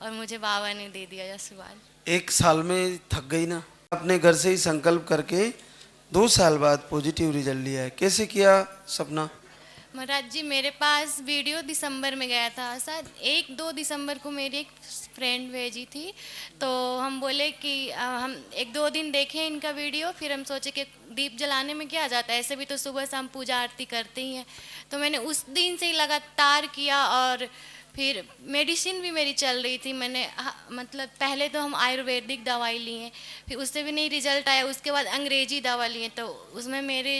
और मुझे बाबा ने दे दिया आशीर्वाद। 1 साल में थक गई ना? अपने घर से ही संकल्प करके 2 साल बाद पॉजिटिव रिजल्ट लिया है, कैसे किया सपना? महाराज जी, मेरे पास वीडियो दिसंबर में गया था, शायद 1-2 दिसंबर को मेरी एक फ्रेंड भेजी थी। तो हम बोले कि हम 1-2 दिन देखें इनका वीडियो, फिर हम सोचे कि दीप जलाने में क्या जाता है, ऐसे भी तो सुबह शाम पूजा आरती करते ही हैं। तो मैंने उस दिन से ही लगातार किया, और फिर मेडिसिन भी मेरी चल रही थी। मैंने मतलब पहले तो हम आयुर्वेदिक दवाई लिए, फिर उससे भी नहीं रिजल्ट आया, उसके बाद अंग्रेजी दवा लिए। तो उसमें मेरे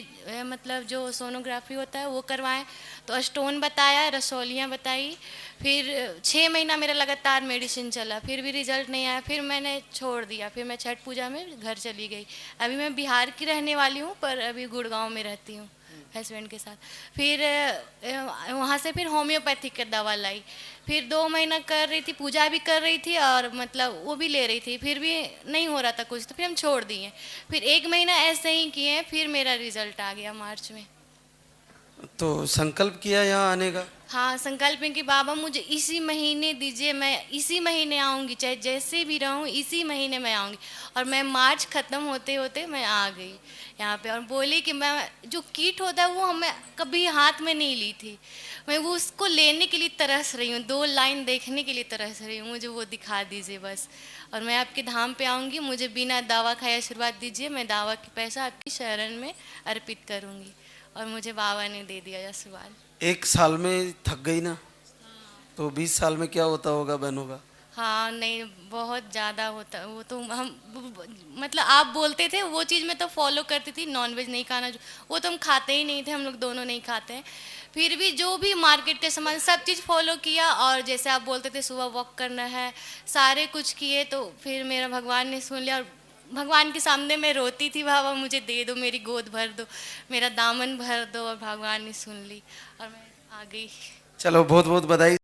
मतलब जो सोनोग्राफी होता है वो करवाएं, तो स्टोन बताया, रसौलियाँ बताई। फिर 6 महीना मेरा लगातार मेडिसिन चला, फिर भी रिजल्ट नहीं आया। फिर मैंने छोड़ दिया, फिर मैं छठ पूजा में घर चली गई। अभी मैं बिहार की रहने वाली हूँ, पर अभी गुड़गांव में रहती हूँ हस्बैंड के साथ। फिर वहाँ से फिर होम्योपैथिक की दवा लाई। फिर 2 महीना कर रही थी, पूजा भी कर रही थी और मतलब वो भी ले रही थी, फिर भी नहीं हो रहा था कुछ, तो फिर हम छोड़ दिए। फिर 1 महीना ऐसे ही किए, फिर मेरा रिजल्ट आ गया मार्च में। तो संकल्प किया यहाँ आने का? हाँ, संकल्प है कि बाबा मुझे इसी महीने दीजिए, मैं इसी महीने आऊँगी, चाहे जैसे भी रहूँ इसी महीने मैं आऊँगी। और मैं मार्च ख़त्म होते होते मैं आ गई यहाँ पे, और बोली कि मैं जो किट होता है वो हमें कभी हाथ में नहीं ली थी, मैं वो उसको लेने के लिए तरस रही हूँ, 2 लाइन देखने के लिए तरस रही हूँ, मुझे वो दिखा दीजिए बस। और मैं आपके धाम पे आऊँगी, मुझे बिना दावा खाए आशीर्वाद दीजिए, मैं दावा की पैसा आपकी शरण में अर्पित करूँगी। और मुझे बाबा ने दे दिया आशीर्वाद। 1 साल में थक गई ना? तो 20 साल में क्या होता होगा बहनों का? हाँ, नहीं, बहुत ज़्यादा होता वो तो हम मतलब आप बोलते थे वो चीज़ मैं तो फॉलो करती थी, नॉनवेज नहीं खाना, जो वो तो हम खाते ही नहीं थे, हम लोग दोनों नहीं खाते हैं। फिर भी जो भी मार्केट के सामान सब चीज़ फॉलो किया, और जैसे आप बोलते थे सुबह वॉक करना है, सारे कुछ किए। तो फिर मेरा भगवान ने सुन लिया, और भगवान के सामने मैं रोती थी, बाबा मुझे दे दो, मेरी गोद भर दो, मेरा दामन भर दो, और भगवान ने सुन ली और मैं आ गई। चलो, बहुत बहुत बधाई।